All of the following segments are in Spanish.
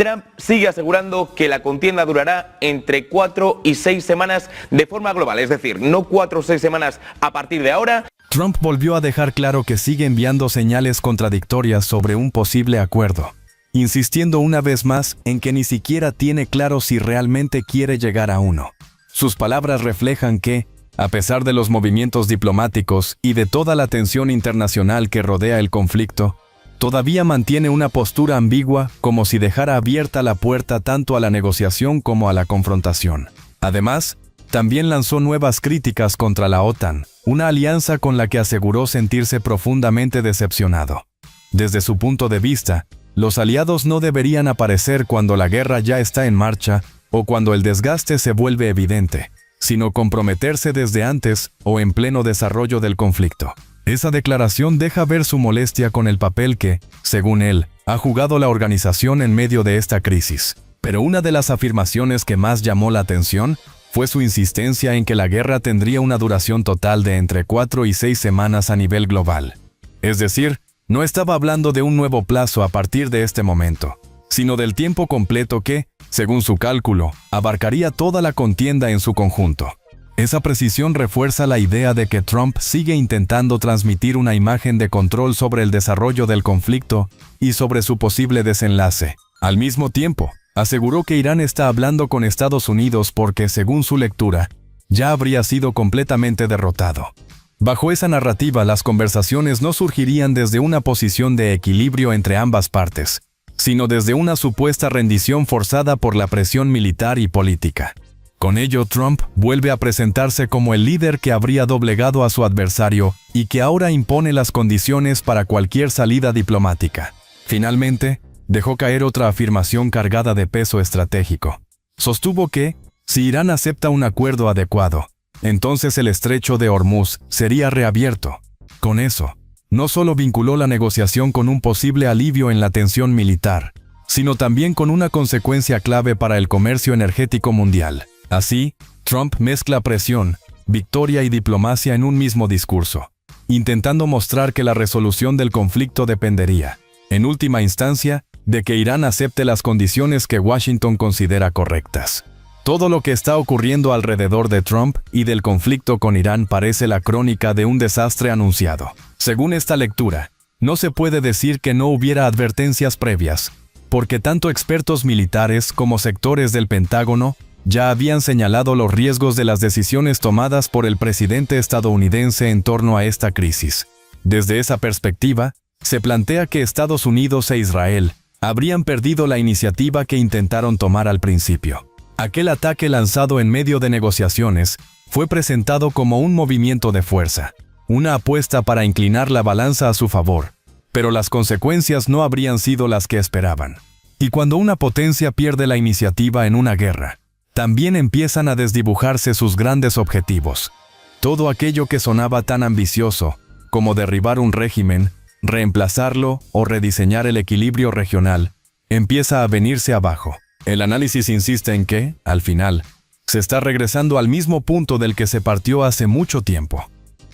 Trump sigue asegurando que la contienda durará entre 4 y 6 semanas de forma global, es decir, no 4 o 6 semanas a partir de ahora. Trump volvió a dejar claro que sigue enviando señales contradictorias sobre un posible acuerdo, insistiendo una vez más en que ni siquiera tiene claro si realmente quiere llegar a uno. Sus palabras reflejan que, a pesar de los movimientos diplomáticos y de toda la tensión internacional que rodea el conflicto, todavía mantiene una postura ambigua, como si dejara abierta la puerta tanto a la negociación como a la confrontación. Además, también lanzó nuevas críticas contra la OTAN, una alianza con la que aseguró sentirse profundamente decepcionado. Desde su punto de vista, los aliados no deberían aparecer cuando la guerra ya está en marcha o cuando el desgaste se vuelve evidente, sino comprometerse desde antes o en pleno desarrollo del conflicto. Esa declaración deja ver su molestia con el papel que, según él, ha jugado la organización en medio de esta crisis. Pero una de las afirmaciones que más llamó la atención fue su insistencia en que la guerra tendría una duración total de entre 4 y 6 semanas a nivel global. Es decir, no estaba hablando de un nuevo plazo a partir de este momento, sino del tiempo completo que, según su cálculo, abarcaría toda la contienda en su conjunto. Esa precisión refuerza la idea de que Trump sigue intentando transmitir una imagen de control sobre el desarrollo del conflicto y sobre su posible desenlace. Al mismo tiempo, aseguró que Irán está hablando con Estados Unidos porque, según su lectura, ya habría sido completamente derrotado. Bajo esa narrativa, las conversaciones no surgirían desde una posición de equilibrio entre ambas partes, sino desde una supuesta rendición forzada por la presión militar y política. Con ello, Trump vuelve a presentarse como el líder que habría doblegado a su adversario y que ahora impone las condiciones para cualquier salida diplomática. Finalmente, dejó caer otra afirmación cargada de peso estratégico. Sostuvo que, si Irán acepta un acuerdo adecuado, entonces el estrecho de Hormuz sería reabierto. Con eso, no solo vinculó la negociación con un posible alivio en la tensión militar, sino también con una consecuencia clave para el comercio energético mundial. Así, Trump mezcla presión, victoria y diplomacia en un mismo discurso, intentando mostrar que la resolución del conflicto dependería, en última instancia, de que Irán acepte las condiciones que Washington considera correctas. Todo lo que está ocurriendo alrededor de Trump y del conflicto con Irán parece la crónica de un desastre anunciado. Según esta lectura, no se puede decir que no hubiera advertencias previas, porque tanto expertos militares como sectores del Pentágono ya habían señalado los riesgos de las decisiones tomadas por el presidente estadounidense en torno a esta crisis. Desde esa perspectiva, se plantea que Estados Unidos e Israel habrían perdido la iniciativa que intentaron tomar al principio. Aquel ataque lanzado en medio de negociaciones fue presentado como un movimiento de fuerza, una apuesta para inclinar la balanza a su favor, pero las consecuencias no habrían sido las que esperaban. Y cuando una potencia pierde la iniciativa en una guerra, también empiezan a desdibujarse sus grandes objetivos. Todo aquello que sonaba tan ambicioso, como derribar un régimen, reemplazarlo o rediseñar el equilibrio regional, empieza a venirse abajo. El análisis insiste en que, al final, se está regresando al mismo punto del que se partió hace mucho tiempo.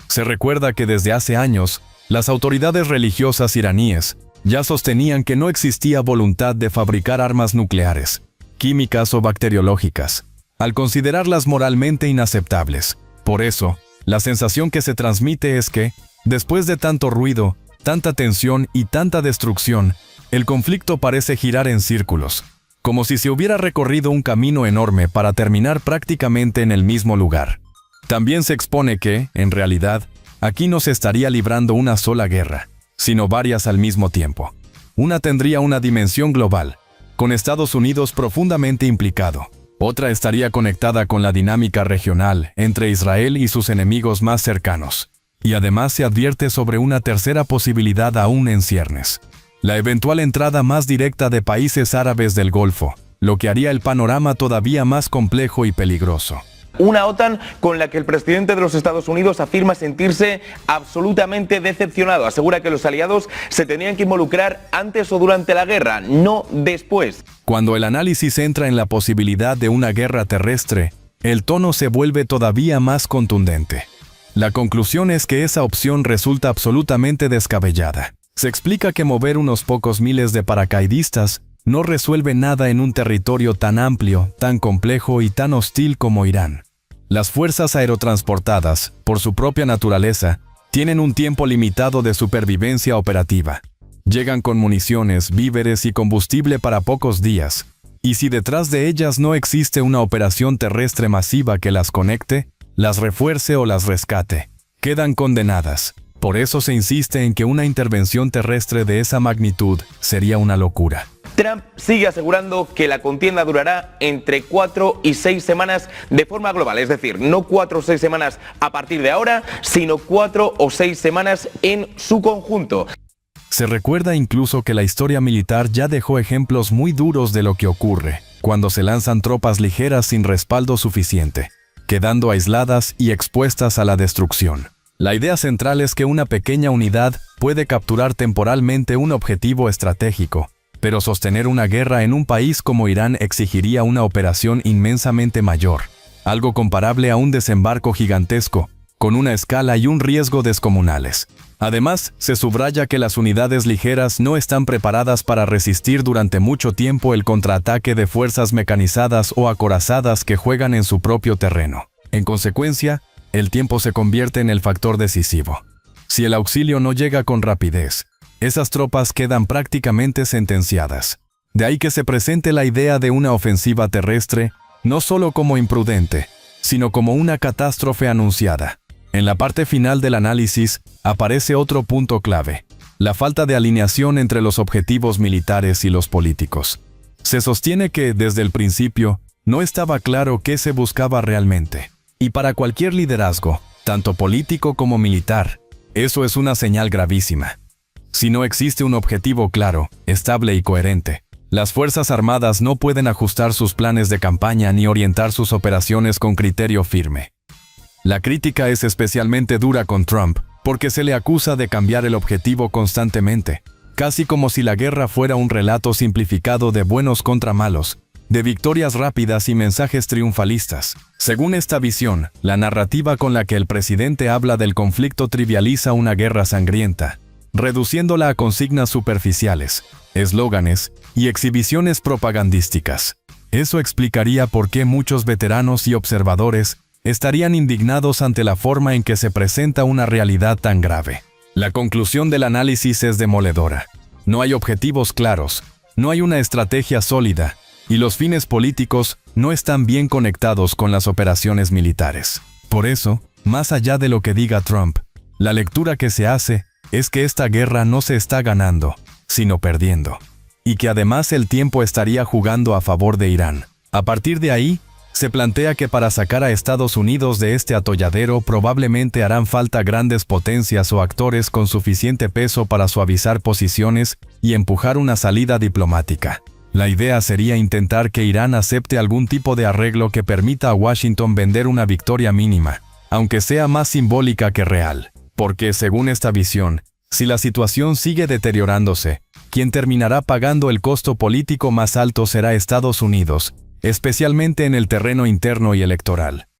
Se recuerda que desde hace años, las autoridades religiosas iraníes ya sostenían que no existía voluntad de fabricar armas nucleares, químicas o bacteriológicas, al considerarlas moralmente inaceptables. Por eso, la sensación que se transmite es que, después de tanto ruido, tanta tensión y tanta destrucción, el conflicto parece girar en círculos, como si se hubiera recorrido un camino enorme para terminar prácticamente en el mismo lugar. También se expone que, en realidad, aquí no se estaría librando una sola guerra, sino varias al mismo tiempo. Una tendría una dimensión global, con Estados Unidos profundamente implicado. Otra estaría conectada con la dinámica regional entre Israel y sus enemigos más cercanos. Y además se advierte sobre una tercera posibilidad aún en ciernes: la eventual entrada más directa de países árabes del Golfo, lo que haría el panorama todavía más complejo y peligroso. Una OTAN con la que el presidente de los Estados Unidos afirma sentirse absolutamente decepcionado. Asegura que los aliados se tenían que involucrar antes o durante la guerra, no después. Cuando el análisis entra en la posibilidad de una guerra terrestre, el tono se vuelve todavía más contundente. La conclusión es que esa opción resulta absolutamente descabellada. Se explica que mover unos pocos miles de paracaidistas no resuelve nada en un territorio tan amplio, tan complejo y tan hostil como Irán. Las fuerzas aerotransportadas, por su propia naturaleza, tienen un tiempo limitado de supervivencia operativa. Llegan con municiones, víveres y combustible para pocos días, y si detrás de ellas no existe una operación terrestre masiva que las conecte, las refuerce o las rescate, quedan condenadas. Por eso se insiste en que una intervención terrestre de esa magnitud sería una locura. Trump sigue asegurando que la contienda durará entre 4 y 6 semanas de forma global, es decir, no 4 o 6 semanas a partir de ahora, sino 4 o 6 semanas en su conjunto. Se recuerda incluso que la historia militar ya dejó ejemplos muy duros de lo que ocurre cuando se lanzan tropas ligeras sin respaldo suficiente, quedando aisladas y expuestas a la destrucción. La idea central es que una pequeña unidad puede capturar temporalmente un objetivo estratégico, pero sostener una guerra en un país como Irán exigiría una operación inmensamente mayor, algo comparable a un desembarco gigantesco, con una escala y un riesgo descomunales. Además, se subraya que las unidades ligeras no están preparadas para resistir durante mucho tiempo el contraataque de fuerzas mecanizadas o acorazadas que juegan en su propio terreno. En consecuencia, el tiempo se convierte en el factor decisivo. Si el auxilio no llega con rapidez, esas tropas quedan prácticamente sentenciadas. De ahí que se presente la idea de una ofensiva terrestre, no solo como imprudente, sino como una catástrofe anunciada. En la parte final del análisis aparece otro punto clave: la falta de alineación entre los objetivos militares y los políticos. Se sostiene que, desde el principio, no estaba claro qué se buscaba realmente. Y para cualquier liderazgo, tanto político como militar, eso es una señal gravísima. Si no existe un objetivo claro, estable y coherente, las Fuerzas Armadas no pueden ajustar sus planes de campaña ni orientar sus operaciones con criterio firme. La crítica es especialmente dura con Trump, porque se le acusa de cambiar el objetivo constantemente, casi como si la guerra fuera un relato simplificado de buenos contra malos, de victorias rápidas y mensajes triunfalistas. Según esta visión, la narrativa con la que el presidente habla del conflicto trivializa una guerra sangrienta, reduciéndola a consignas superficiales, eslóganes y exhibiciones propagandísticas. Eso explicaría por qué muchos veteranos y observadores estarían indignados ante la forma en que se presenta una realidad tan grave. La conclusión del análisis es demoledora. No hay objetivos claros, no hay una estrategia sólida, y los fines políticos no están bien conectados con las operaciones militares. Por eso, más allá de lo que diga Trump, la lectura que se hace es que esta guerra no se está ganando, sino perdiendo, y que además el tiempo estaría jugando a favor de Irán. A partir de ahí, se plantea que para sacar a Estados Unidos de este atolladero probablemente harán falta grandes potencias o actores con suficiente peso para suavizar posiciones y empujar una salida diplomática. La idea sería intentar que Irán acepte algún tipo de arreglo que permita a Washington vender una victoria mínima, aunque sea más simbólica que real. Porque, según esta visión, si la situación sigue deteriorándose, quien terminará pagando el costo político más alto será Estados Unidos, especialmente en el terreno interno y electoral.